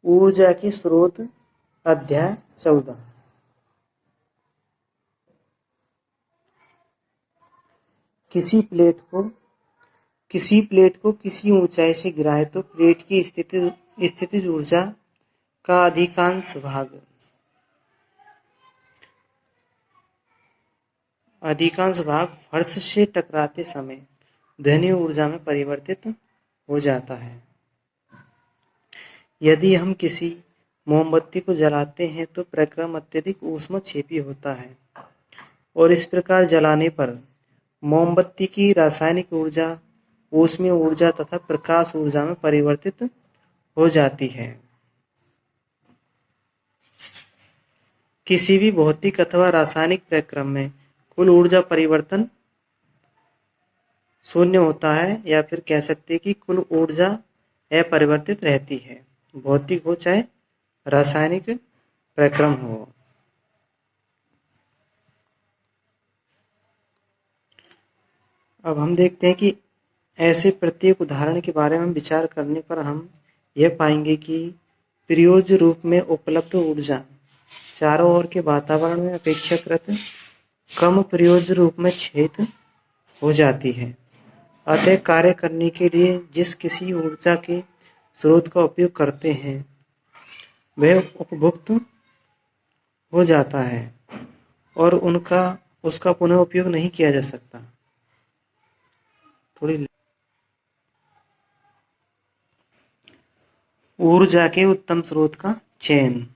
ऊर्जा के स्रोत अध्याय 14। किसी प्लेट को किसी ऊंचाई से गिराए तो प्लेट की स्थितिज ऊर्जा का अधिकांश भाग फर्श से टकराते समय ध्वनि ऊर्जा में परिवर्तित हो जाता है। यदि हम किसी मोमबत्ती को जलाते हैं तो प्रक्रम अत्यधिक ऊष्मक्षेपी होता है और इस प्रकार जलाने पर मोमबत्ती की रासायनिक ऊर्जा ऊष्मीय ऊर्जा तथा प्रकाश ऊर्जा में परिवर्तित हो जाती है। किसी भी भौतिक अथवा रासायनिक प्रक्रम में कुल ऊर्जा परिवर्तन शून्य होता है, या फिर कह सकते हैं कि कुल ऊर्जा अपरिवर्तित रहती है, भौतिक हो चाहे रासायनिक प्रक्रम हो। अब हम देखते हैं कि ऐसे उदाहरण के बारे में विचार करने पर हम यह पाएंगे कि प्रयोज्य रूप में उपलब्ध ऊर्जा चारों ओर के वातावरण में अपेक्षाकृत कम प्रयोज्य रूप में क्षेत्र हो जाती है। अतः कार्य करने के लिए जिस किसी ऊर्जा के स्रोत का उपयोग करते हैं वह उपभुक्त हो जाता है और उसका पुनः उपयोग नहीं किया जा सकता। ऊर्जा के उत्तम स्रोत का चयन।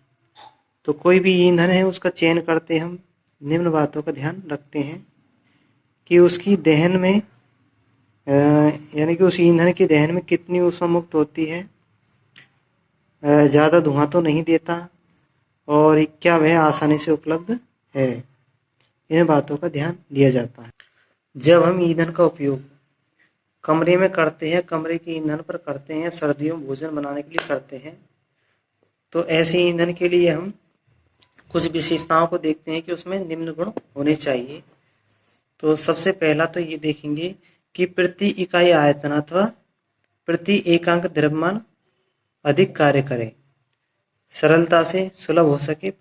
तो कोई भी ईंधन है उसका चयन करते हम निम्न बातों का ध्यान रखते हैं कि उसकी दहन में यानी कि उस ईंधन के दहन में कितनी ऊष्मा मुक्त होती है, ज़्यादा धुआं तो नहीं देता, और क्या वह आसानी से उपलब्ध है। इन बातों का ध्यान दिया जाता है। जब हम ईंधन का उपयोग कमरे में करते हैं, कमरे के ईंधन पर करते हैं, सर्दियों में भोजन बनाने के लिए करते हैं, तो ऐसे ईंधन के लिए हम कुछ विशेषताओं को देखते हैं कि उसमें निम्न गुण होने चाहिए। तो सबसे पहला तो ये देखेंगे कि प्रति इकाई आयतन अथवा प्रति एकांक द्रव्यमान अधिक कार्य करे, सरलता से सुलभ हो सके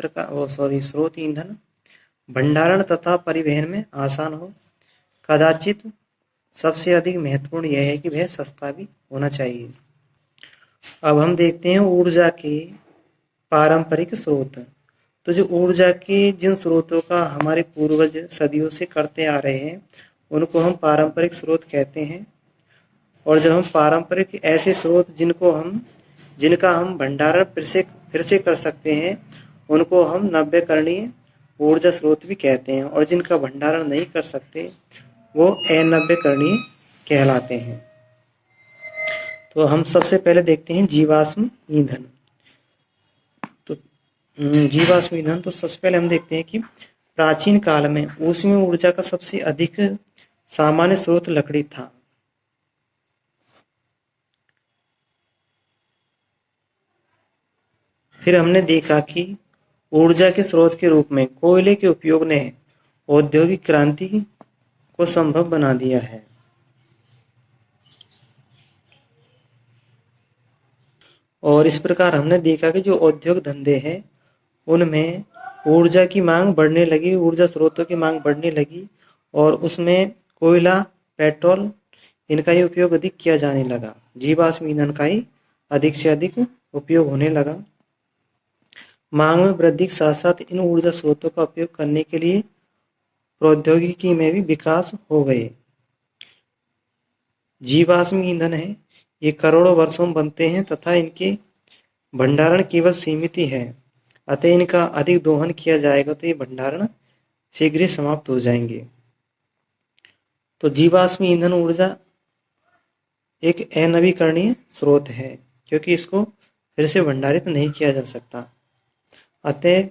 स्रोत ईंधन, भंडारण तथा परिवहन में आसान हो, कदाचित सबसे अधिक महत्वपूर्ण यह है कि वह सस्ता भी होना चाहिए। अब हम देखते हैं ऊर्जा के पारंपरिक स्रोत। तो जो ऊर्जा के जिन स्रोतों का हमारे पूर्वज सदियों से करते आ रहे हैं उनको हम पारंपरिक स्रोत कहते हैं। और जब हम पारंपरिक ऐसे स्रोत जिनका हम भंडारण फिर से कर सकते हैं उनको हम नव्यकरणीय ऊर्जा स्रोत भी कहते हैं, और जिनका भंडारण नहीं कर सकते वो अनव्यकरणीय कहलाते हैं। तो हम सबसे पहले देखते हैं जीवाश्म ईंधन। तो जीवाश्म ईंधन, तो सबसे पहले हम देखते हैं कि प्राचीन काल में ऊष्मीय ऊर्जा का सबसे अधिक सामान्य स्रोत लकड़ी था। फिर हमने देखा कि ऊर्जा के स्रोत के रूप में कोयले के उपयोग ने औद्योगिक क्रांति को संभव बना दिया है। और इस प्रकार हमने देखा कि जो औद्योगिक धंधे हैं उनमें ऊर्जा की मांग बढ़ने लगी, ऊर्जा स्रोतों की मांग बढ़ने लगी, और उसमें कोयला, पेट्रोल इनका ही उपयोग अधिक किया जाने लगा। जीवाश्म ईंधन का ही अधिक से अधिक उपयोग होने लगा। मांग में वृद्धि के साथ साथ इन ऊर्जा स्रोतों का उपयोग करने के लिए प्रौद्योगिकी में भी विकास हो गए। जीवाश्म ईंधन है ये करोड़ों वर्षों में बनते हैं तथा इनके भंडारण केवल सीमित ही है, अतः इनका अधिक दोहन किया जाएगा तो ये भंडारण शीघ्र ही समाप्त हो जाएंगे। तो जीवाश्म ईंधन ऊर्जा एक अनवीकरणीय स्रोत है क्योंकि इसको फिर से भंडारित नहीं किया जा सकता। अतः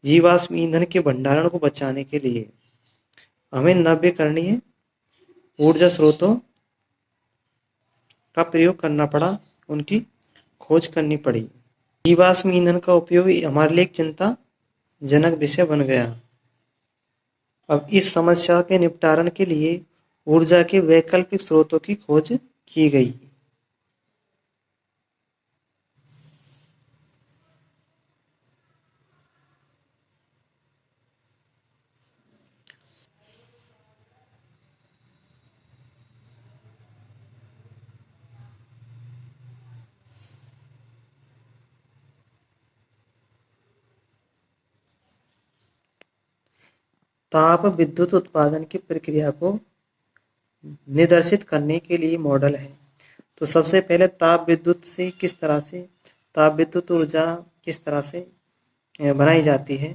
जीवाश्म ईंधन के भंडारण को बचाने के लिए हमें नवीकरणीय ऊर्जा स्रोतों का प्रयोग करना पड़ा, उनकी खोज करनी पड़ी। जीवाश्म ईंधन का उपयोग हमारे लिए एक चिंताजनक विषय बन गया। अब इस समस्या के निपटारण के लिए ऊर्जा के वैकल्पिक स्रोतों की खोज की गई। ताप विद्युत उत्पादन की प्रक्रिया को निर्देशित करने के लिए मॉडल है। तो सबसे पहले ताप विद्युत से किस तरह से ताप विद्युत ऊर्जा किस तरह से बनाई जाती है।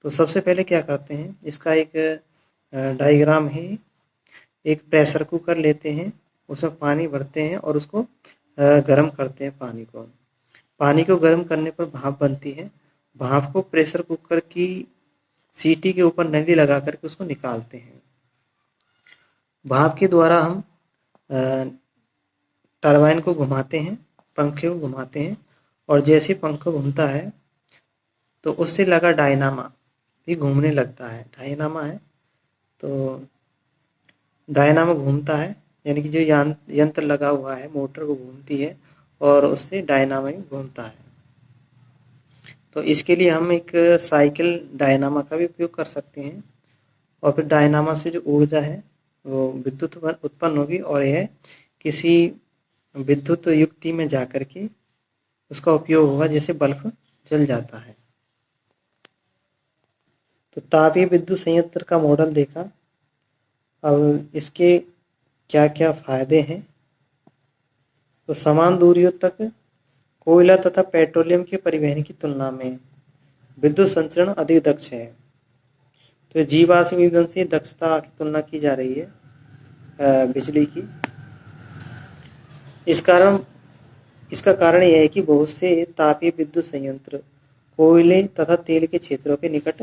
तो सबसे पहले क्या करते हैं, इसका एक डायग्राम है। एक प्रेशर कुकर लेते हैं, उसमें पानी भरते हैं और उसको गर्म करते हैं। पानी को गर्म करने पर भाप बनती है। भाप को प्रेशर कुकर की सीटी के ऊपर नली लगा करके उसको निकालते हैं। भाप के द्वारा हम टरबाइन को घुमाते हैं, पंखे को घुमाते हैं, और जैसे पंखा घूमता है तो उससे लगा डायनामा भी घूमने लगता है। डायनामा है तो डायनामा घूमता है, यानी कि जो यंत्र लगा हुआ है मोटर को घूमती है और उससे डायनामा भी घूमता है। तो इसके लिए हम एक साइकिल डायनामा का भी उपयोग कर सकते हैं, और फिर डायनामा से जो ऊर्जा है वो विद्युत उत्पन्न होगी और यह किसी विद्युत युक्ति में जाकर के उसका उपयोग होगा, जैसे बल्ब जल जाता है। तो तापीय विद्युत संयंत्र का मॉडल देखा। अब इसके क्या क्या फायदे हैं। तो समान दूरियों तक कोयला तथा पेट्रोलियम के परिवहन की तुलना में विद्युत संचरण अधिक दक्ष है। तो जीवाश्म ईंधन से दक्षता की तुलना की जा रही है बिजली की। इसका कारण यह है कि बहुत से तापीय विद्युत संयंत्र कोयले तथा तेल के क्षेत्रों के निकट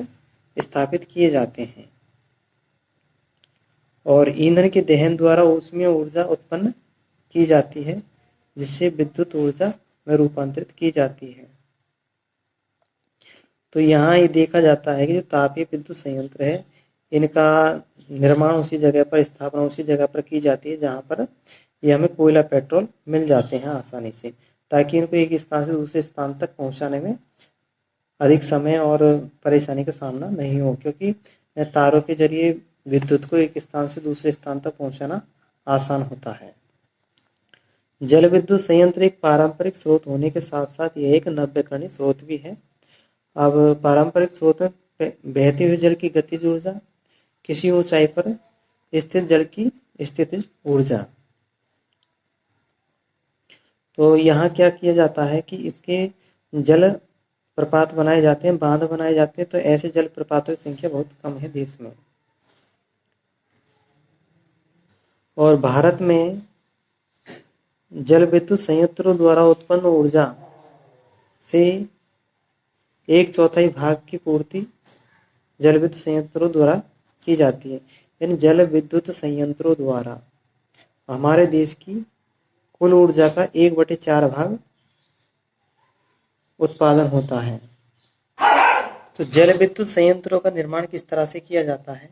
स्थापित किए जाते हैं और ईंधन के दहन द्वारा ऊष्मीय ऊर्जा उत्पन्न की जाती है, जिससे विद्युत ऊर्जा में रूपांतरित की जाती है। तो यहाँ ये देखा जाता है कि जो तापीय विद्युत संयंत्र है, इनका निर्माण उसी जगह पर, स्थापना उसी जगह पर की जाती है जहाँ पर ये हमें कोयला पेट्रोल मिल जाते हैं आसानी से, ताकि इनको एक स्थान से दूसरे स्थान तक पहुँचाने में अधिक समय और परेशानी का सामना नहीं हो, क्योंकि तारों के जरिए विद्युत को एक स्थान से दूसरे स्थान तक पहुँचाना आसान होता है। जल विद्युत संयंत्र एक पारंपरिक स्रोत होने के साथ साथ यह एक नवीकरणीय स्रोत भी है। अब पारंपरिक स्रोत में बहते हुए जल की गतिज ऊर्जा, किसी ऊंचाई पर स्थित जल की स्थितिज ऊर्जा। तो यहाँ क्या किया जाता है कि इसके जल प्रपात बनाए जाते हैं, बांध बनाए जाते हैं। तो ऐसे जल प्रपातों की संख्या बहुत कम है देश में। और भारत में जल विद्युत संयंत्रों द्वारा उत्पन्न ऊर्जा से 1/4 भाग की पूर्ति जल विद्युत संयंत्रों द्वारा की जाती है। यानी जल विद्युत संयंत्रों द्वारा हमारे देश की कुल ऊर्जा का 1/4 भाग उत्पादन होता है। तो जल विद्युत संयंत्रों का निर्माण किस तरह से किया जाता है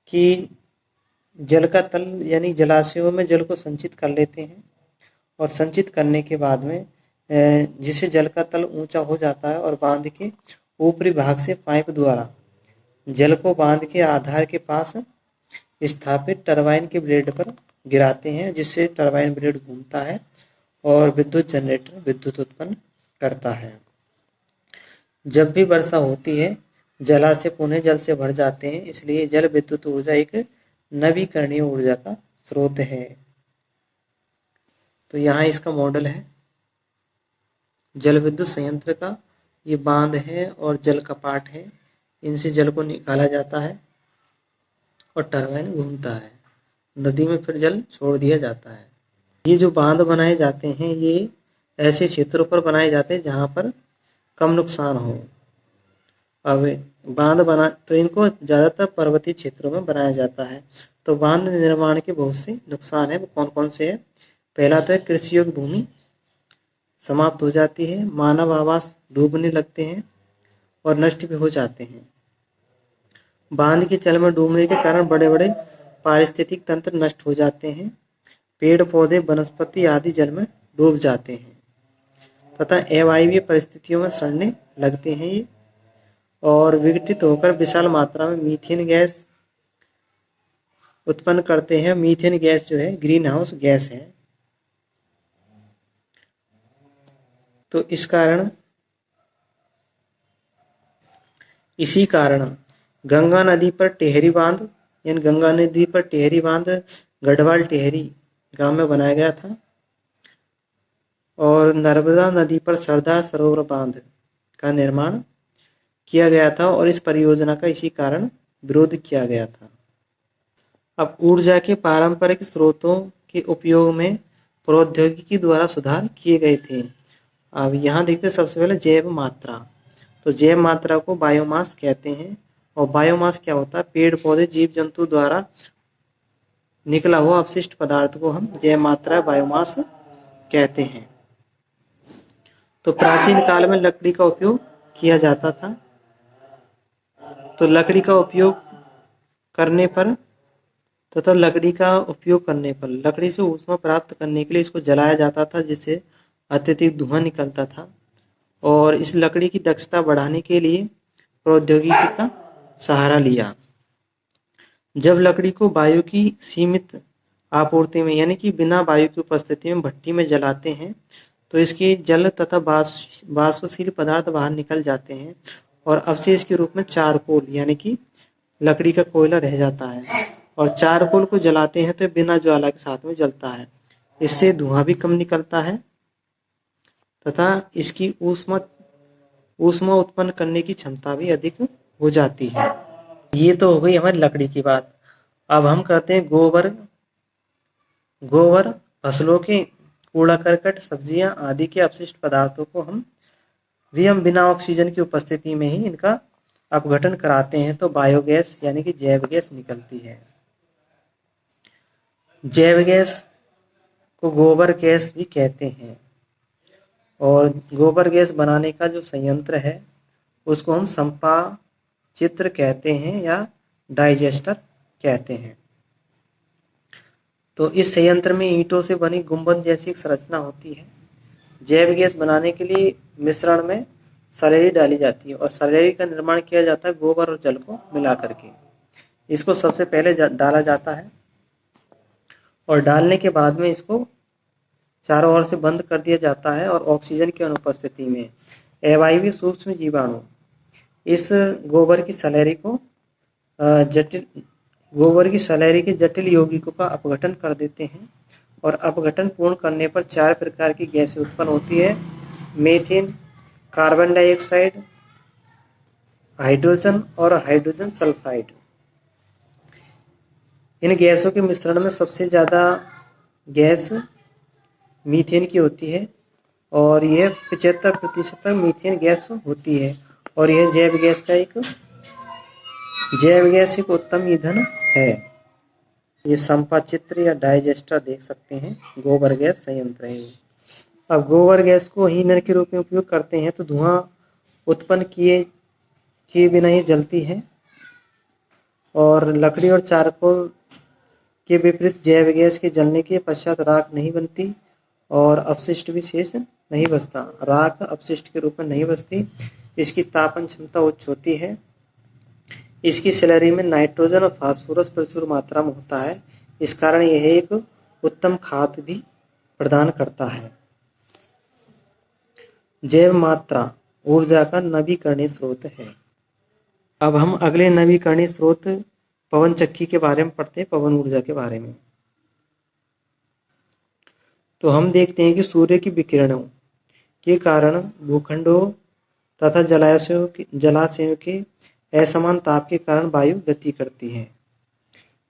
कि जल का तल यानी जलाशयों में जल को संचित कर लेते हैं, और संचित करने के बाद में जिससे जल का तल ऊंचा हो जाता है, और बांध के ऊपरी भाग से पाइप द्वारा जल को बांध के आधार के पास स्थापित टरबाइन के ब्लेड पर गिराते हैं, जिससे टरबाइन ब्लेड घूमता है और विद्युत जनरेटर विद्युत उत्पन्न करता है। जब भी वर्षा होती है जलाशय पुनः जल से भर जाते हैं, इसलिए जल विद्युत ऊर्जा एक नवीकरणीय ऊर्जा का स्रोत है। तो यहाँ इसका मॉडल है जल विद्युत संयंत्र का। ये बांध है और जल कपाट है, इनसे जल को निकाला जाता है और टरबाइन घूमता है, नदी में फिर जल छोड़ दिया जाता है। ये जो बांध बनाए जाते हैं ये ऐसे क्षेत्रों पर बनाए जाते हैं जहाँ पर कम नुकसान हो। अब बांध बना तो इनको ज़्यादातर पर्वतीय क्षेत्रों में बनाया जाता है। तो बांध निर्माण के बहुत से नुकसान है, वो कौन कौन से है। पहला तो है कृषि योग्य भूमि समाप्त हो जाती है, मानव आवास डूबने लगते हैं और नष्ट भी हो जाते हैं। बांध के जल में डूबने के कारण बड़े बड़े पारिस्थितिक तंत्र नष्ट हो जाते हैं, पेड़ पौधे वनस्पति आदि जल में डूब जाते हैं तथा अवायवीय परिस्थितियों में सड़ने लगते हैं ये, और विघटित होकर विशाल मात्रा में मीथेन गैस उत्पन्न करते हैं। मीथेन गैस जो है ग्रीन हाउस गैस है। तो इसी कारण गंगा नदी पर टेहरी बांध, यानी गंगा नदी पर टेहरी बांध गढ़वाल टेहरी गांव में बनाया गया था। और नर्मदा नदी पर सरदार सरोवर बांध का निर्माण किया गया था और इस परियोजना का इसी कारण विरोध किया गया था। अब ऊर्जा के पारंपरिक स्रोतों के उपयोग में प्रौद्योगिकी द्वारा सुधार किए गए थे। अब यहाँ देखते हैं सबसे पहले जैव मात्रा। तो जैव मात्रा को बायोमास कहते हैं और बायोमास क्या होता है? पेड़ पौधे जीव जंतु द्वारा निकला हुआ अपशिष्ट पदार्थ को हम जैव मात्रा बायोमास कहते हैं। तो प्राचीन काल में लकड़ी का उपयोग किया जाता था। तो लकड़ी का उपयोग करने पर तथा लकड़ी का उपयोग करने पर लकड़ी से ऊष्मा प्राप्त करने के लिए इसको जलाया जाता था, जिससे अत्यधिक धुआं निकलता था। और इस लकड़ी की दक्षता बढ़ाने के लिए प्रौद्योगिकी का सहारा लिया। जब लकड़ी को वायु की सीमित आपूर्ति में, यानी कि बिना वायु की उपस्थिति में भट्टी में जलाते हैं तो इसके जल तथा बाष्पशील पदार्थ बाहर निकल जाते हैं और अवशेष के रूप में चारकोल, यानी कि लकड़ी का कोयला रह जाता है। और चारकोल को जलाते हैं तो बिना ज्वाला के साथ में जलता है। इससे धुआं भी कम निकलता है तथा इसकी ऊष्मा उत्पन्न करने की क्षमता भी अधिक हो जाती है। ये तो हो गई हमारी लकड़ी की बात। अब हम करते हैं गोबर फसलों के कूड़ा करकट, सब्जियां आदि के अपशिष्ट पदार्थों को हम बिना ऑक्सीजन की उपस्थिति में ही इनका अपघटन कराते हैं तो बायोगैस यानी कि जैव गैस निकलती है। जैव गैस को गोबर गैस भी कहते हैं और गोबर गैस बनाने का जो संयंत्र है उसको हम संपाचित्र कहते हैं या डाइजेस्टर कहते हैं। तो इस संयंत्र में ईंटों से बनी गुंबद जैसी एक संरचना होती है। जैव गैस बनाने के लिए मिश्रण में सलेरी डाली जाती है और सलेरी का निर्माण किया जाता है गोबर और जल को मिला करके। इसको सबसे पहले डाला जाता है और डालने के बाद में इसको चारों ओर से बंद कर दिया जाता है और ऑक्सीजन की अनुपस्थिति में अवायवीय सूक्ष्म जीवाणु इस गोबर की सलेरी के जटिल यौगिकों का अपघटन कर देते हैं और अपघटन पूर्ण करने पर 4 प्रकार की गैसें उत्पन्न होती है: मीथेन, कार्बन डाइऑक्साइड, हाइड्रोजन और हाइड्रोजन सल्फाइड। इन गैसों के मिश्रण में सबसे ज़्यादा गैस मीथेन की होती है और यह 75% तक मीथेन गैस होती है और यह जैव गैस एक उत्तम ईंधन है। ये संपाचित्र या डाइजेस्टर देख सकते हैं, गोबर गैस संयंत्र है। अब गोबर गैस को ईंधन के रूप में उपयोग करते हैं तो धुआं उत्पन्न किए बिना ही जलती है और लकड़ी और चारकोल के विपरीत जैव गैस के जलने के पश्चात राख नहीं बनती और अपशिष्ट भी शेष नहीं बचता। राख अपशिष्ट के रूप में नहीं बचती। इसकी तापन क्षमता उच्च होती है। इसकी स्लरी में नाइट्रोजन और फास्फोरस प्रचुर मात्रा में होता है। इस कारण यह एक उत्तम खाद भी प्रदान करता है। जैव मात्रा ऊर्जा का नवीकरणीय स्रोत है। अब हम अगले नवीकरणीय स्रोत पवन चक्की के बारे में पढ़ते हैं, पवन ऊर्जा के बारे में। तो हम देखते हैं कि सूर्य की विकिरणों के कारण भूखंडों तथा जलाशयों के असमान ताप के कारण वायु गति करती है।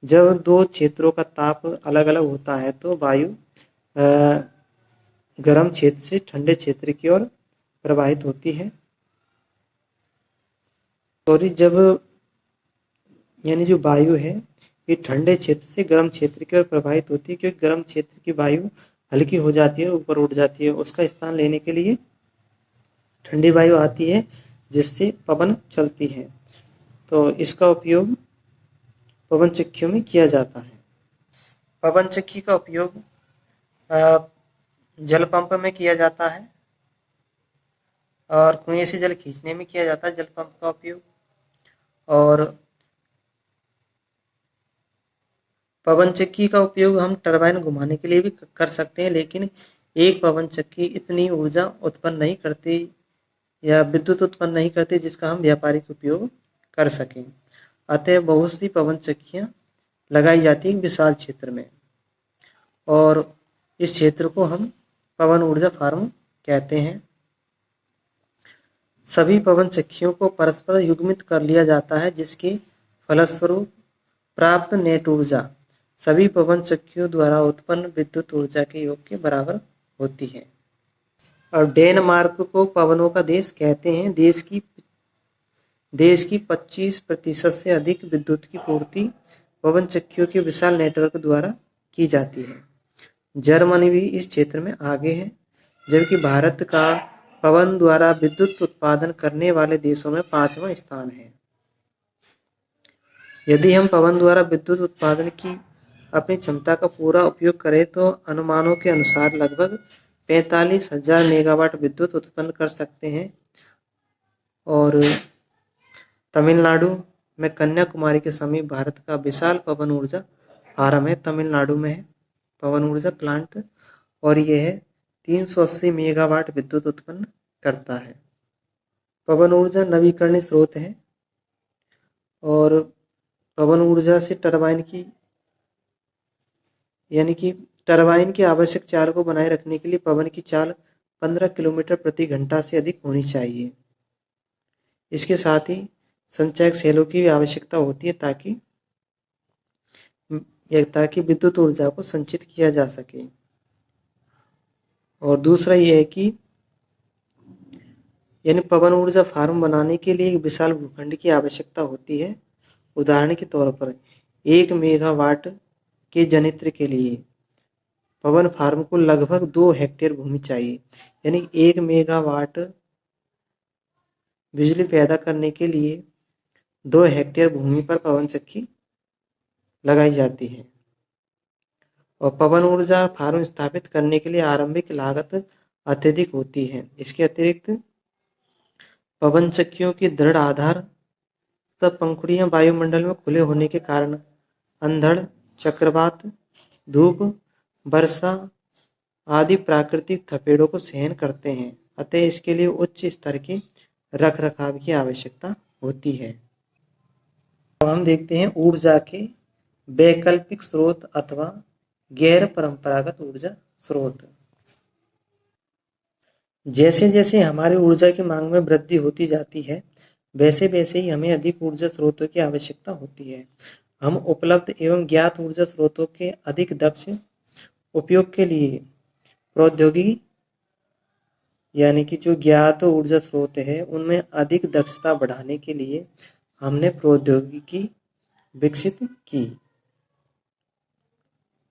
जब 2 क्षेत्रों का ताप अलग अलग होता है तो वायु गर्म क्षेत्र से ठंडे क्षेत्र की ओर प्रवाहित होती है। यानी जो वायु है ये ठंडे क्षेत्र से गर्म क्षेत्र की ओर प्रवाहित होती है, क्योंकि गर्म क्षेत्र की वायु हल्की हो जाती है, ऊपर उठ जाती है। उसका स्थान लेने के लिए ठंडी वायु आती है जिससे पवन चलती है। तो इसका उपयोग पवन चक्कियों में किया जाता है। पवन चक्की का उपयोग जल पंप में किया जाता है और कुएं से जल खींचने में किया जाता है जल पंप का उपयोग। और पवन चक्की का उपयोग हम टरबाइन घुमाने के लिए भी कर सकते हैं, लेकिन एक पवन चक्की इतनी ऊर्जा उत्पन्न नहीं करती या विद्युत उत्पन्न नहीं करती जिसका हम व्यापारिक उपयोग कर सकें। अतः बहुत सी पवन चक्कियाँ लगाई जाती है विशाल क्षेत्र में, और इस क्षेत्र को हम पवन ऊर्जा फार्म कहते हैं। सभी पवन चक्कियों को परस्पर युग्मित कर लिया जाता है, जिसके फलस्वरूप प्राप्त नेट ऊर्जा सभी पवन चक्कियों द्वारा उत्पन्न विद्युत ऊर्जा के योग के बराबर होती है। और डेनमार्क को पवनों का देश कहते हैं। देश की 25% से अधिक विद्युत की पूर्ति पवन चक्कियों के विशाल नेटवर्क द्वारा की जाती है। जर्मनी भी इस क्षेत्र में आगे है, जबकि भारत का पवन द्वारा विद्युत उत्पादन करने वाले देशों में 5वां स्थान है। यदि हम पवन द्वारा विद्युत उत्पादन की अपनी क्षमता का पूरा उपयोग करें तो अनुमानों के अनुसार लगभग 45,000 मेगावाट विद्युत उत्पन्न कर सकते हैं। और तमिलनाडु में कन्याकुमारी के समीप भारत का विशाल पवन ऊर्जा फार्म है। तमिलनाडु में है पवन ऊर्जा प्लांट, और यह 380 मेगावाट विद्युत उत्पन्न करता है। पवन ऊर्जा नवीकरणीय स्रोत है, और पवन ऊर्जा से टरबाइन की आवश्यक चाल को बनाए रखने के लिए पवन की चाल 15 किलोमीटर प्रति घंटा से अधिक होनी चाहिए। इसके साथ ही संचयक सेलों की भी आवश्यकता होती है ताकि विद्युत ऊर्जा को संचित किया जा सके। और दूसरा यह है कि पवन ऊर्जा फार्म बनाने के लिए एक विशाल भूखंड की आवश्यकता होती है। उदाहरण के तौर पर 1 मेगावाट के जनित्र के लिए पवन फार्म को लगभग 2 हेक्टेयर भूमि चाहिए। 1 मेगावाट बिजली पैदा करने के लिए 2 हेक्टेयर भूमि पर पवन चक्की लगाई जाती है। और पवन ऊर्जा फार्म स्थापित करने के लिए आरंभिक लागत अत्यधिक होती है। इसके अतिरिक्त पवन चक्कियों की दृढ़ आधार तब पंखुड़ियां वायुमंडल में खुले होने के कारण अंधड़, चक्रवात, धूप, वर्षा आदि प्राकृतिक थपेड़ों को सहन करते हैं। अतः इसके लिए उच्च स्तर के रख रखाव की आवश्यकता होती है। अब हम देखते हैं ऊर्जा के वैकल्पिक स्रोत अथवा गैर परंपरागत ऊर्जा स्रोत। जैसे जैसे हमारी ऊर्जा की मांग में वृद्धि होती जाती है, वैसे वैसे ही हमें अधिक ऊर्जा स्रोतों की आवश्यकता होती है। हम उपलब्ध एवं ज्ञात ऊर्जा स्रोतों के अधिक दक्ष उपयोग के लिए प्रौद्योगिकी जो ज्ञात ऊर्जा स्रोत है उनमें अधिक दक्षता बढ़ाने के लिए हमने प्रौद्योगिकी विकसित की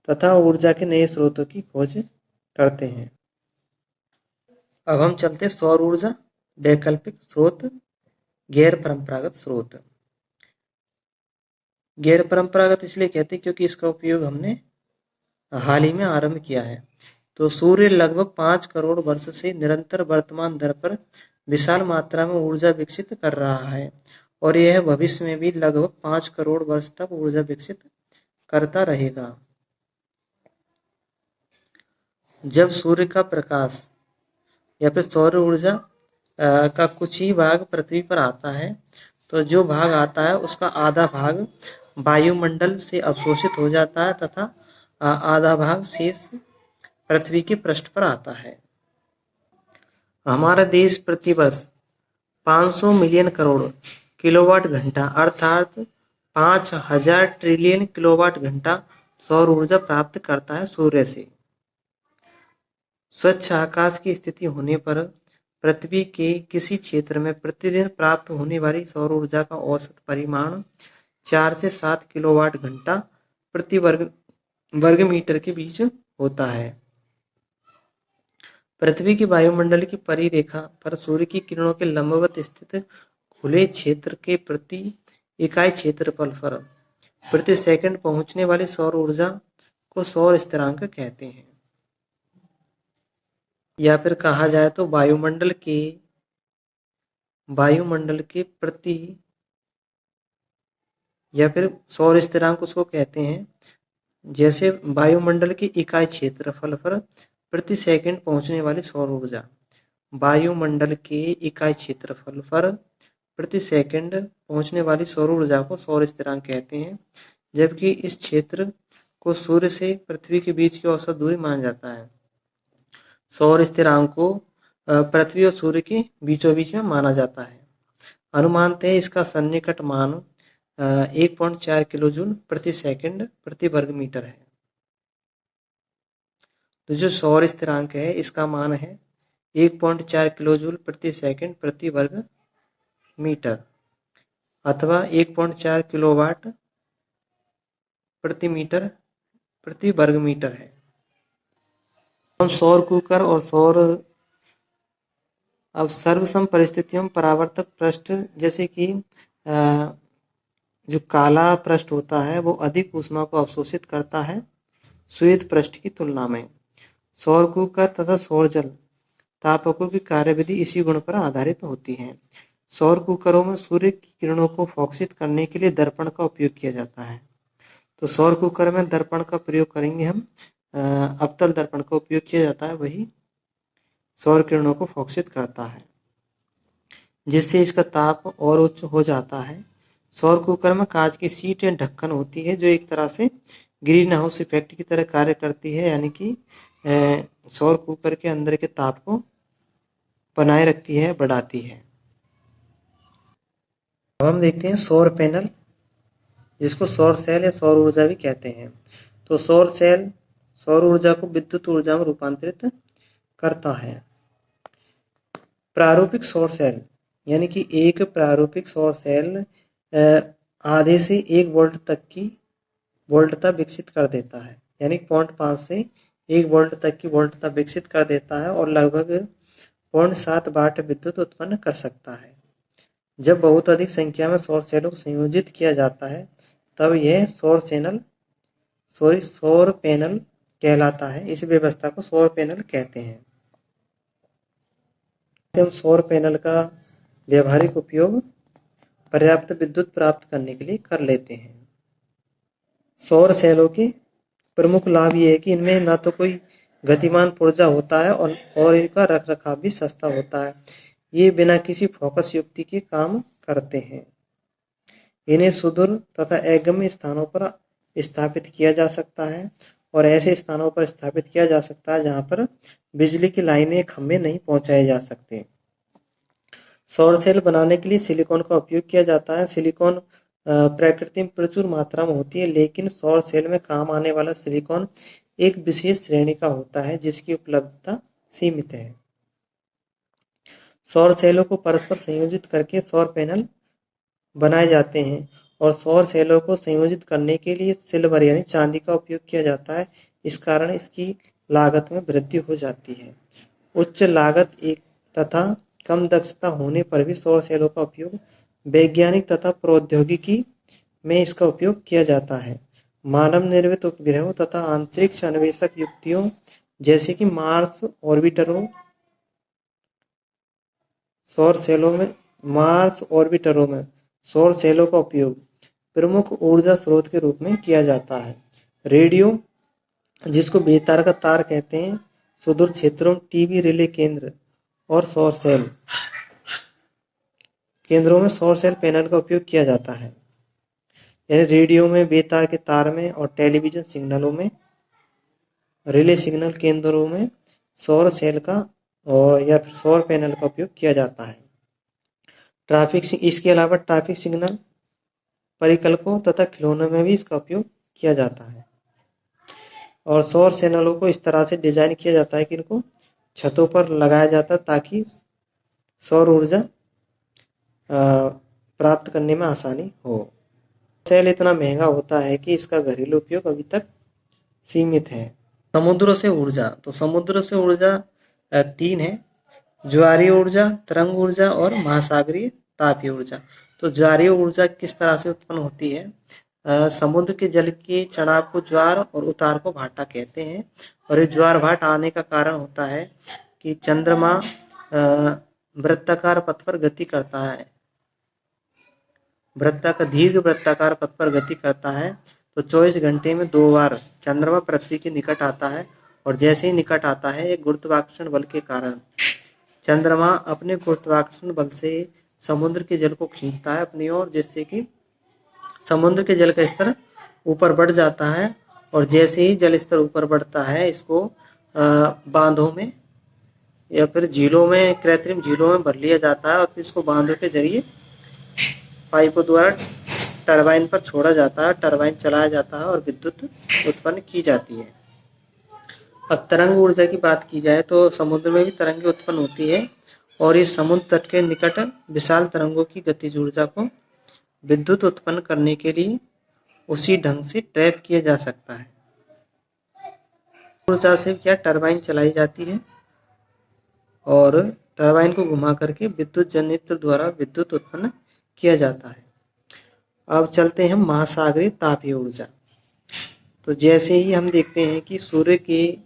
तथा ऊर्जा के नए स्रोतों की खोज करते हैं। अब हम चलते सौर ऊर्जा वैकल्पिक स्रोत, गैर परंपरागत स्रोत। गैर परंपरागत इसलिए कहते हैं क्योंकि इसका उपयोग हमने हाल ही में आरंभ किया है। तो सूर्य लगभग 5 करोड़ वर्ष से निरंतर वर्तमान दर पर विशाल मात्रा में ऊर्जा विकसित कर रहा है, और यह भविष्य में भी लगभग 5 करोड़ वर्ष तक ऊर्जा विकसित करता रहेगा। जब सूर्य का प्रकाश या फिर सौर ऊर्जा का कुछ ही भाग पृथ्वी पर आता है, तो जो भाग आता है उसका आधा भाग वायुमंडल से अवशोषित हो जाता है तथा आधा भाग शेष पृथ्वी के पृष्ठ पर आता है। हमारा देश प्रतिवर्ष 500 मिलियन करोड़ किलोवाट घंटा अर्थात 5000 ट्रिलियन किलोवाट घंटा सौर ऊर्जा प्राप्त करता है सूर्य से। स्वच्छ आकाश की स्थिति होने पर पृथ्वी के किसी क्षेत्र में प्रतिदिन प्राप्त होने वाली सौर ऊर्जा का औसत परिमाण 4 से 7 किलोवाट घंटा प्रति वर्ग मीटर के बीच होता है। पृथ्वी की वायुमंडल की परिरेखा पर सूर्य की किरणों के लंबवत स्थित खुले क्षेत्र के प्रति इकाई क्षेत्रफल पर प्रति सेकंड पहुंचने वाली सौर ऊर्जा को सौर स्थिरांक कहते हैं। या फिर कहा जाए तो वायुमंडल के प्रति या फिर सौर स्थिरांक उसको कहते हैं जैसे वायुमंडल के इकाई क्षेत्रफल पर प्रति सेकंड पहुंचने वाली सौर ऊर्जा। वायुमंडल के इकाई क्षेत्रफल पर प्रति सेकंड पहुंचने वाली सौर ऊर्जा को सौर स्थिरांक कहते हैं, जबकि इस क्षेत्र को सूर्य से पृथ्वी के बीच की औसत दूरी माना जाता है। सौर स्थिरांक को पृथ्वी और सूर्य के बीचों बीच में माना जाता है। अनुमानतः इसका सन्निकट मान 1.4 किलोजूल प्रति सेकंड प्रति वर्ग मीटर है। तो जो सौर स्थिरांक है इसका मान है 1.4 किलोजूल प्रति सेकंड प्रति वर्ग मीटर अथवा 1.4 किलोवाट प्रति मीटर प्रति वर्ग मीटर है। हम सौर कुकर और अब सर्वसम परिस्थितियों में परावर्तक पृष्ठ जैसे कि जो काला पृष्ठ होता है वो अधिक ऊष्मा को अवशोषित करता है श्वेत पृष्ठ की तुलना में। सौर कुकर तथा सौर जल तापकों की कार्यविधि इसी गुण पर आधारित होती है। सौर कुकरों में सूर्य की किरणों को फोकसित करने के लिए दर्पण का उपयोग किया जाता है। तो सौर कुकर में दर्पण का प्रयोग करेंगे हम, अवतल दर्पण का उपयोग किया जाता है, वही सौर किरणों को फोकसित करता है जिससे इसका ताप और उच्च हो जाता है। सौर कुकर में कांच की सीट या ढक्कन होती है जो एक तरह से ग्रीन हाउस इफेक्ट की तरह कार्य करती है, यानी कि सौर कुकर के अंदर के ताप को बनाए रखती है, बढ़ाती है। अब हम देखते हैं सौर पैनल, जिसको सौर सेल या सौर ऊर्जा भी कहते हैं। तो सौर सेल सौर ऊर्जा को विद्युत ऊर्जा में रूपांतरित करता है। प्रारूपिक सौर सेल यानी कि एक प्रारूपिक सौर सेल आधे से 1 वोल्ट तक की वोल्टता विकसित कर देता है, यानी 0.5 से 1 वोल्ट तक की वोल्टता विकसित कर देता है और लगभग 0.7 वाट विद्युत उत्पन्न कर सकता है। जब बहुत अधिक संख्या में सौर सेलों को संयोजित किया जाता है तब यह सौर पैनल कहलाता है। इस व्यवस्था को सौर पैनल कहते हैं। हम सौर पैनल का व्यावहारिक उपयोग पर्याप्त विद्युत प्राप्त करने के लिए कर लेते हैं। सौर सेलों के प्रमुख लाभ ये है कि इनमें ना तो कोई गतिमान पुर्जा होता है और इनका रखरखाव भी सस्ता होता है। ये बिना किसी फोकस युक्ति के काम करते हैं। इन्हें सुदूर तथा अगम्य स्थानों पर स्थापित किया जा सकता है और ऐसे स्थानों पर स्थापित किया जा सकता है जहां पर बिजली की लाइनें खंभे नहीं पहुंचाए जा सकते। सौर सेल बनाने के लिए सिलिकॉन का उपयोग किया जाता है। सिलिकॉन प्रकृति में प्रचुर मात्रा में होती है, लेकिन सौर सेल में काम आने वाला सिलिकॉन एक विशेष श्रेणी का होता है जिसकी उपलब्धता सीमित है। सौर सेलों को परस्पर संयोजित करके सौर पैनल बनाए जाते हैं और सौर सेलों को संयोजित करने के लिए सिल्वर यानी चांदी का उपयोग किया जाता है। इस कारण इसकी लागत में वृद्धि हो जाती है। उच्च लागत तथा कम दक्षता होने पर भी सौर सेलों का उपयोग वैज्ञानिक तथा प्रौद्योगिकी में इसका उपयोग किया जाता है। मानव निर्मित उपग्रहों तथा अंतरिक्ष अन्वेषक युक्तियों जैसे कि मार्स ऑर्बिटरों में सौर सेलों का उपयोग प्रमुख ऊर्जा स्रोत के रूप में किया जाता है। रेडियो, जिसको बेतार का तार कहते हैं, सुदूर क्षेत्रों में टीवी रिले केंद्र और सौर सेल केंद्रों में सौर सेल पैनल का उपयोग किया जाता है। यानी रेडियो में बेतार के तार में और टेलीविजन सिग्नलों में रिले सिग्नल केंद्रों में सौर सेल का और या फिर सौर पैनल का उपयोग किया जाता है। इसके अलावा ट्रैफिक सिग्नल, परिकल्पों तथा खिलौनों में भी इसका उपयोग किया जाता है। और सौर सेलों को इस तरह से डिजाइन किया जाता है कि इनको छतों पर लगाया जाता है ताकि सौर ऊर्जा प्राप्त करने में आसानी हो। सेल इतना महंगा होता है कि इसका घरेलू उपयोग अभी तक सीमित है। समुद्रों से ऊर्जा, तो समुद्र से ऊर्जा 3 है: ज्वारीय ऊर्जा, तरंग ऊर्जा और महासागरीय तापीय ऊर्जा। तो ज्वारीय ऊर्जा किस तरह से उत्पन्न होती है? समुद्र के जल के चढ़ाव को ज्वार और उतार को भाटा कहते हैं। और ये ज्वार भाट आने का कारण होता है कि चंद्रमा वृत्ताकार पथ पर गति करता है, दीर्घ वृत्ताकार पथ पर गति करता है। तो 24 घंटे में 2 बार चंद्रमा पृथ्वी के निकट आता है और जैसे ही निकट आता है एक गुरुत्वाकर्षण बल के कारण चंद्रमा अपने गुरुत्वाकर्षण बल से समुद्र के जल को खींचता है अपनी ओर, जिससे कि समुद्र के जल का स्तर ऊपर बढ़ जाता है। और जैसे ही जल स्तर ऊपर बढ़ता है, इसको बांधों में या फिर झीलों में, कृत्रिम झीलों में भर लिया जाता है और फिर इसको बांधों के जरिए पाइपों द्वारा टरबाइन पर छोड़ा जाता है, टरबाइन चलाया जाता है और विद्युत उत्पन्न की जाती है। अब तरंग ऊर्जा की बात की जाए तो समुद्र में भी तरंगें उत्पन्न होती है और इस समुद्र तट के निकट विशाल तरंगों की गतिज ऊर्जा को विद्युत उत्पन्न करने के लिए उसी ढंग से ट्रैप किया जा सकता है। ऊर्जा से क्या टरबाइन चलाई जाती है और टरबाइन को घुमा करके विद्युत जनरेटर द्वारा विद्युत उत्पन्न किया जाता है। अब चलते हैं महासागरीय तापीय ऊर्जा। तो जैसे ही हम देखते हैं कि सूर्य के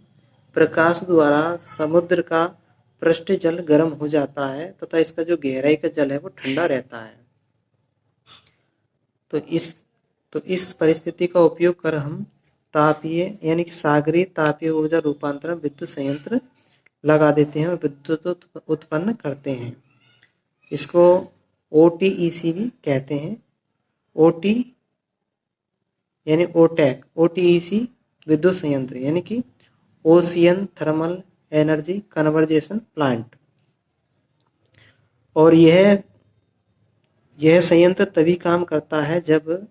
प्रकाश द्वारा समुद्र का पृष्ठ जल गर्म हो जाता है तथा इसका जो गहराई का जल है वो ठंडा रहता है। तो इस परिस्थिति का उपयोग कर हम तापीय यानी कि सागरीय तापीय ऊर्जा रूपांतरण विद्युत संयंत्र लगा देते हैं और विद्युत उत्पन्न करते हैं। इसको OTEC भी कहते हैं। OT यानी ओटेक, OTEC विद्युत संयंत्र यानी कि ocean thermal energy conversation plant. और यह संयंत्र तभी काम करता है जब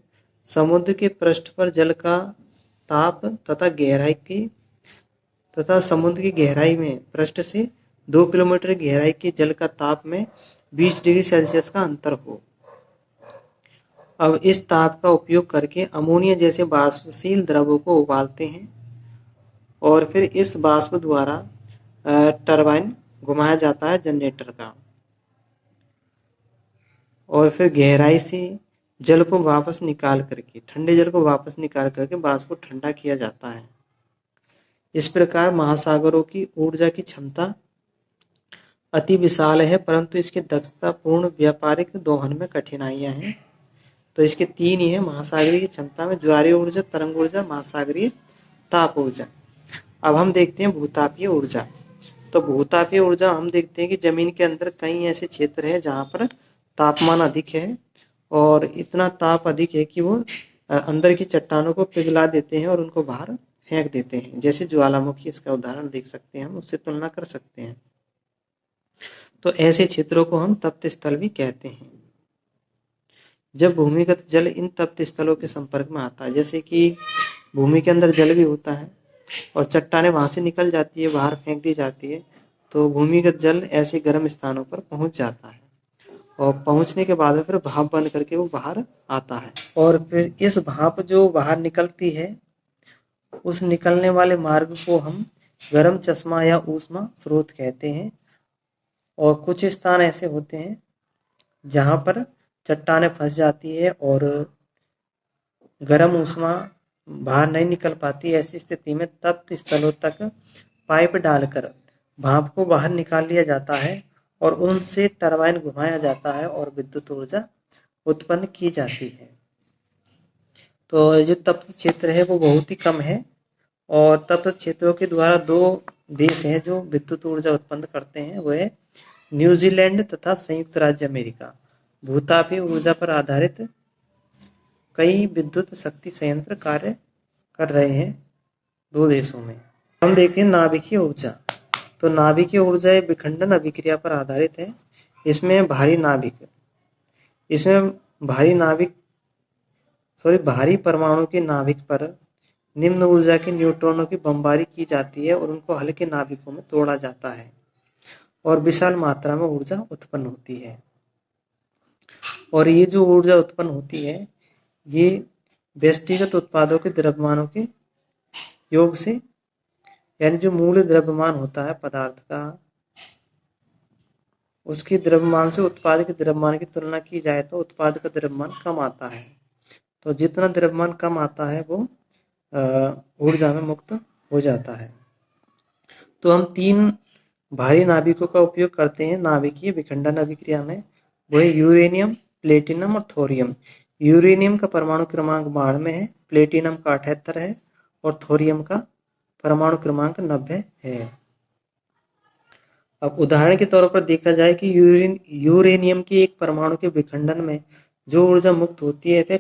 समुद्र के पृष्ठ पर जल का ताप तथा समुद्र की गहराई में पृष्ठ से 2 किलोमीटर गहराई के जल का ताप में 20 डिग्री सेल्सियस का अंतर हो। अब इस ताप का उपयोग करके अमोनिया जैसे वाष्पशील द्रवों को उबालते हैं और फिर इस वाष्प द्वारा टरबाइन घुमाया जाता है जनरेटर का और फिर गहराई से जल को वापस निकाल करके, ठंडे जल को वापस निकाल करके वाष्प को ठंडा किया जाता है। इस प्रकार महासागरों की ऊर्जा की क्षमता अति विशाल है, परंतु इसके दक्षतापूर्ण व्यापारिक दोहन में कठिनाइयां हैं। तो इसके 3 ही है महासागरीय क्षमता में: ज्वारीय ऊर्जा, तरंग ऊर्जा, महासागरीय ताप ऊर्जा। अब हम देखते हैं भूतापीय ऊर्जा। तो भूतापीय ऊर्जा हम देखते हैं कि जमीन के अंदर कई ऐसे क्षेत्र हैं जहां पर तापमान अधिक है और इतना ताप अधिक है कि वो अंदर की चट्टानों को पिघला देते हैं और उनको बाहर फेंक देते हैं। जैसे ज्वालामुखी, इसका उदाहरण देख सकते हैं, हम उससे तुलना कर सकते हैं। तो ऐसे क्षेत्रों को हम तप्त स्थल भी कहते हैं। जब भूमिगत जल इन तप्त स्थलों के संपर्क में आता है, जैसे कि भूमि के अंदर जल भी होता है और चट्टानें वहां से निकल जाती है, बाहर फेंक दी जाती है, तो भूमिगत जल ऐसे गर्म स्थानों पर पहुंच जाता है और पहुंचने के बाद में फिर भाप बन करके वो बाहर आता है। और फिर इस भाप जो बाहर निकलती है, उस निकलने वाले मार्ग को हम गर्म चश्मा या ऊष्मा स्रोत कहते हैं। और कुछ स्थान ऐसे होते हैं जहां पर चट्टानें फंस जाती है और गर्म ऊष्मा बाहर नहीं निकल पाती। ऐसी स्थिति में तप्त स्थलों तक पाइप डालकर भाप को बाहर निकाल लिया जाता है और उनसे टरबाइन घुमाया जाता है और विद्युत ऊर्जा उत्पन्न की जाती है। तो जो तप्त क्षेत्र है वो बहुत ही कम है और तप्त क्षेत्रों के द्वारा 2 देश हैं जो विद्युत ऊर्जा उत्पन्न करते हैं, वो है न्यूजीलैंड तथा संयुक्त राज्य अमेरिका। भूतापीय ऊर्जा पर आधारित कई विद्युत शक्ति संयंत्र कार्य कर रहे हैं 2 देशों में। हम देखते हैं नाभिकीय ऊर्जा। तो नाभिकीय ऊर्जा विखंडन अभिक्रिया पर आधारित है। इसमें भारी परमाणु के नाभिक पर निम्न ऊर्जा के न्यूट्रॉनों की बमबारी की जाती है और उनको हल्के नाभिकों में तोड़ा जाता है और विशाल मात्रा में ऊर्जा उत्पन्न होती है। और ये जो ऊर्जा उत्पन्न होती है, ये व्यष्टिगत उत्पादों के द्रव्यमानों के योग से, यानी जो मूल द्रव्यमान होता है पदार्थ का, उसके द्रव्यमान से उत्पाद के द्रव्यमान की तुलना की जाए तो उत्पाद का द्रव्यमान कम आता है। तो जितना द्रव्यमान कम आता है वो ऊर्जा में मुक्त हो जाता है। तो हम 3 भारी नाभिकों का उपयोग करते हैं नाभिकीय विखंडन अभिक्रिया में। वो है यूरेनियम, प्लेटिनम और थोरियम। यूरेनियम का परमाणु क्रमांक 92 है, प्लेटिनम का 78 है और थोरियम का परमाणु क्रमांक 90 है। अब उदाहरण के तौर पर देखा जाए कि यूरेनियम के एक परमाणु के विखंडन में जो ऊर्जा मुक्त होती है वह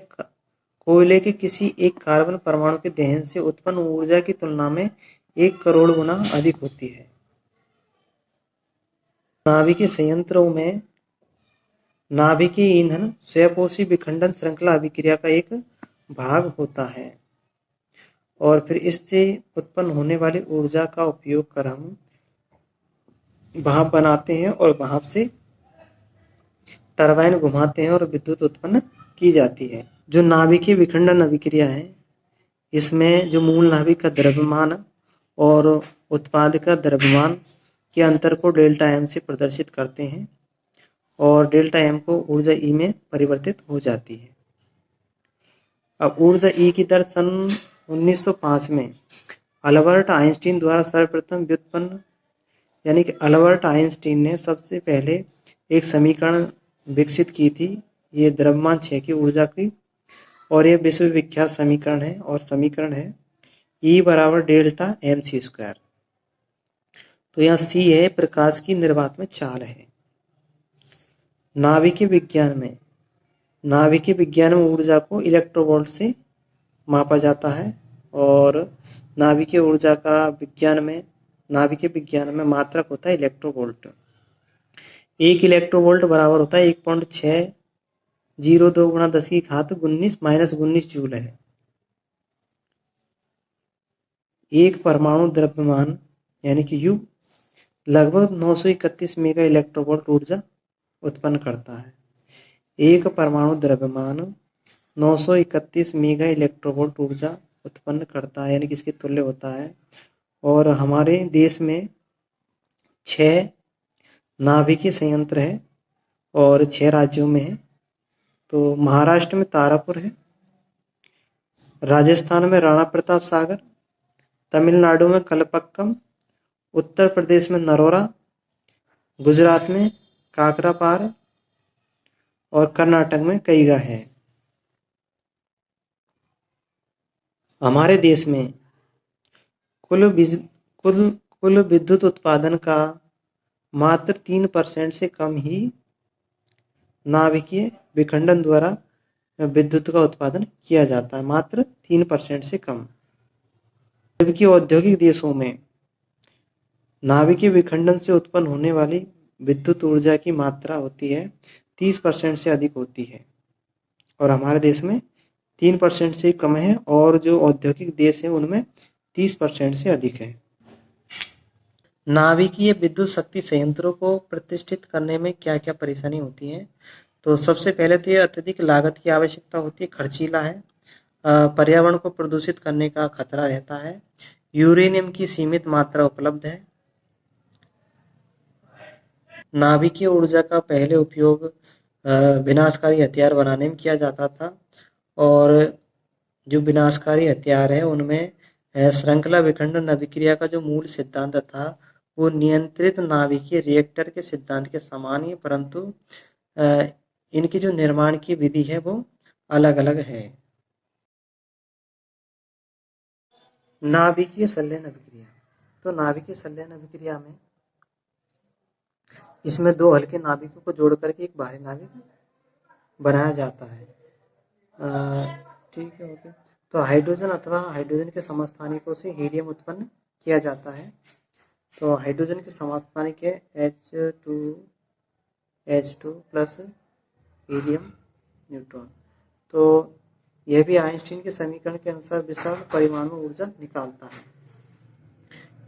कोयले के किसी एक कार्बन परमाणु के दहन से उत्पन्न ऊर्जा की तुलना में 1 करोड़ गुना अधिक होती है। नाभिकीय संयंत्रों में नाभिकीय ईंधन स्वयंपोषी विखंडन श्रृंखला अभिक्रिया का एक भाग होता है और फिर इससे उत्पन्न होने वाली ऊर्जा का उपयोग कर हम भाप बनाते हैं और भाप से टरबाइन घुमाते हैं और विद्युत उत्पन्न की जाती है। जो नाभिकीय विखंडन अभिक्रिया है इसमें जो मूल नाभिक का द्रव्यमान और उत्पाद का द्रव्यमान के अंतर को डेल्टा एम से प्रदर्शित करते हैं और डेल्टा एम को ऊर्जा ई में परिवर्तित हो जाती है। अब ऊर्जा ई की दर सन 1905 में अल्बर्ट आइंस्टीन द्वारा सर्वप्रथम व्युत्पन्न यानी कि अल्बर्ट आइंस्टीन ने सबसे पहले एक समीकरण विकसित की थी, ये द्रव्यमान 6 की ऊर्जा की, और यह विश्वविख्यात समीकरण है और समीकरण है E बराबर डेल्टा एम सी स्क्वायर। तो यहाँ C है प्रकाश की निर्वात में चाल है। नाभिकीय विज्ञान में ऊर्जा को इलेक्ट्रोवोल्ट से मापा जाता है और नाभिकीय विज्ञान में मात्रक होता है इलेक्ट्रोवोल्ट। 1 इलेक्ट्रोवोल्ट बराबर होता है 1.602 गुणा 10 की घात 19 जूल है। एक परमाणु द्रव्यमान यानी कि U लगभग 931 मेगा इलेक्ट्रोवोल्ट ऊर्जा उत्पन्न करता है। एक परमाणु द्रव्यमान 931 मेगा इलेक्ट्रोवोल्ट ऊर्जा उत्पन्न करता है यानी कि इसके तुल्य होता है। और हमारे देश में 6 नाभिकीय संयंत्र है और 6 राज्यों में है। तो महाराष्ट्र में तारापुर है, राजस्थान में राणा प्रताप सागर, तमिलनाडु में कलपक्कम, उत्तर प्रदेश में नरोरा, गुजरात में काकरापार और कर्नाटक में कईगा है। हमारे देश में कुल विद्युत उत्पादन का मात्र 3% से कम ही नाभिकीय विखंडन द्वारा विद्युत का उत्पादन किया जाता है, मात्र 3% से कम। जबकि औद्योगिक देशों में नाभिकीय विखंडन से उत्पन्न होने वाली विद्युत ऊर्जा की मात्रा होती है 30% से अधिक होती है और हमारे देश में 3% से कम है और जो औद्योगिक देश है उनमें 30% से अधिक है। नाभिकीय विद्युत शक्ति संयंत्रों को प्रतिष्ठित करने में क्या क्या परेशानी होती है? तो सबसे पहले तो ये अत्यधिक लागत की आवश्यकता होती है, खर्चीला है, पर्यावरण को प्रदूषित करने का खतरा रहता है, यूरेनियम की सीमित मात्रा उपलब्ध है। नाभिकीय ऊर्जा का पहले उपयोग विनाशकारी हथियार बनाने में किया जाता था और जो विनाशकारी हथियार है उनमें श्रृंखला विखंडन अभिक्रिया का जो मूल सिद्धांत था वो नियंत्रित नाभिकीय रिएक्टर के सिद्धांत के समान ही, परंतु इनकी जो निर्माण की विधि है वो अलग अलग है। नाभिकीय संलयन अभिक्रिया, तो नाभिकीय संलयन अभिक्रिया में इसमें 2 हल्के नाभिकों को जोड़ करके एक भारी नाभिक बनाया जाता है। ठीक है, ओके। तो हाइड्रोजन अथवा हाइड्रोजन के समस्थानिकों से हीलियम उत्पन्न किया जाता है। तो हाइड्रोजन के समस्थानिक है H2 प्लस हीलियम न्यूट्रॉन। तो यह भी आइंस्टीन के समीकरण के अनुसार विशाल परमाणु ऊर्जा निकालता है।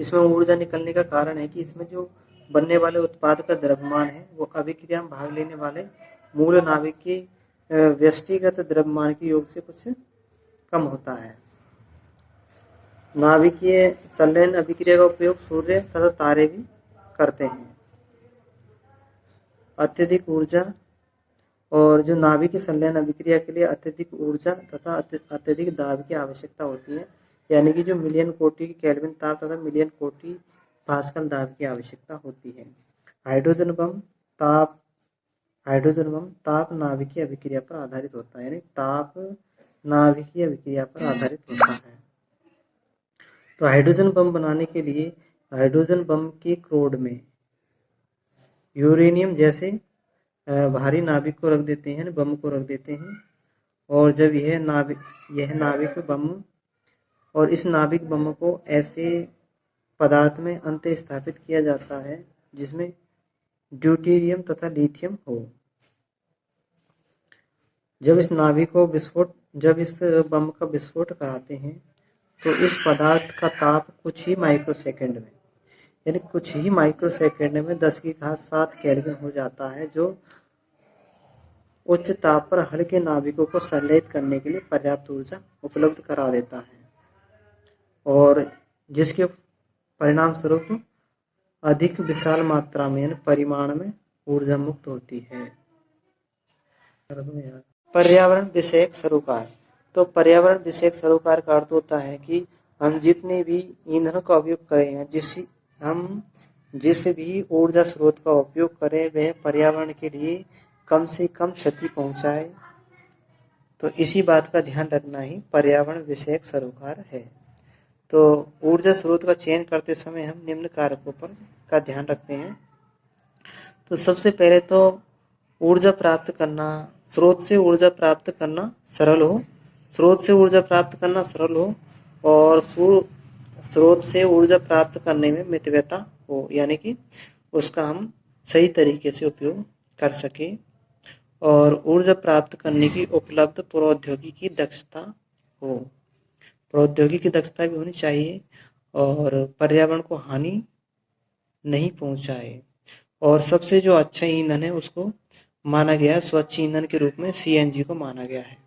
इसमें ऊर्जा निकलने का कारण है कि इसमें जो बनने वाले उत्पाद का द्रव्यमान है वो अभिक्रिया में भाग लेने वाले मूल नाभिक के व्यष्टिगत द्रव्यमान के योग से कुछ कम होता है। नाभिकीय संलयन अभिक्रिया का उपयोग सूर्य तथा तारे भी करते हैं। अत्यधिक ऊर्जा और जो नाभिकीय संलयन अभिक्रिया के लिए अत्यधिक ऊर्जा तथा अत्यधिक दाब की आवश्यकता होती है, यानी कि जो मिलियन कोटि की केल्विन ताप तथा मिलियन कोटि पास्कल दाब की आवश्यकता होती है। हाइड्रोजन बम ताप नाभिकीय अभिक्रिया पर आधारित होता है, यानी ताप नाभिकीय अभिक्रिया पर आधारित होता है। तो हाइड्रोजन बम बनाने के लिए हाइड्रोजन बम के क्रोड में यूरेनियम जैसे भारी नाभिक को रख देते हैं, बम को रख देते हैं, और जब यह नाभिक बम और इस नाभिक बम को ऐसे पदार्थ में अंत स्थापित किया जाता है जिसमें ड्यूटेरियम तथा लिथियम हो। जब इस बम का विस्फोट कराते हैं तो इस पदार्थ का ताप कुछ ही माइक्रोसेकंड में 10⁻7 केल्विन हो जाता है, जो उच्च ताप पर हल्के नाभिकों को संलेलित करने के लिए पर्याप्त ऊर्जा उपलब्ध करा देता है, और जिसके परिणाम स्वरूप अधिक विशाल मात्रा में परिमाण में ऊर्जा मुक्त होती है। पर्यावरण विषयक सरोकार। तो पर्यावरण विषयक सरोकार का अर्थ होता है कि हम जितने भी ईंधन का उपयोग करें, हम जिस भी ऊर्जा स्रोत का उपयोग करें वह पर्यावरण के लिए कम से कम क्षति पहुंचाए। तो इसी बात का ध्यान रखना ही पर्यावरण विषयक सरोकार है। तो ऊर्जा स्रोत का चयन करते समय हम निम्न कारकों पर का ध्यान रखते हैं। तो सबसे पहले तो ऊर्जा प्राप्त करना, स्रोत से ऊर्जा प्राप्त करना सरल हो, और स्रोत से ऊर्जा प्राप्त करने में मितव्यता हो, यानी कि उसका हम सही तरीके से उपयोग कर सके, और ऊर्जा प्राप्त करने की उपलब्ध प्रौद्योगिकी दक्षता हो। प्रौद्योगिकी दक्षता भी होनी चाहिए और पर्यावरण को हानि नहीं पहुंचाए। और सबसे जो अच्छा ईंधन है उसको माना गया है, स्वच्छ ईंधन के रूप में CNG को माना गया है।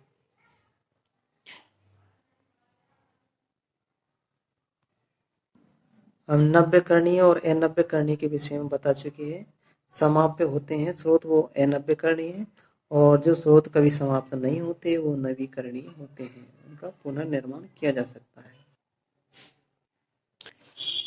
हम नव्यकरणीय और अनव्यकरणीय के विषय में बता चुके हैं। समाप्य होते हैं स्रोत वो अनव्यकरणीय है, और जो स्रोत कभी समाप्त नहीं होते वो नवीकरणीय होते हैं, उनका पुनर्निर्माण किया जा सकता है।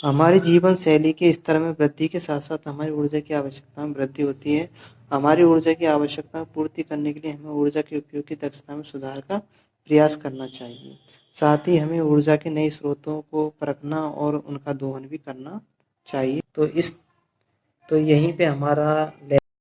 हमारी जीवन शैली के स्तर में वृद्धि के साथ साथ हमारी ऊर्जा की आवश्यकता में वृद्धि होती है। हमारी ऊर्जा की आवश्यकता पूर्ति करने के लिए हमें ऊर्जा के उपयोग की दक्षता में सुधार का प्रयास करना चाहिए। साथ ही हमें ऊर्जा के नए स्रोतों को परखना और उनका दोहन भी करना चाहिए। तो यहीं पे हमारा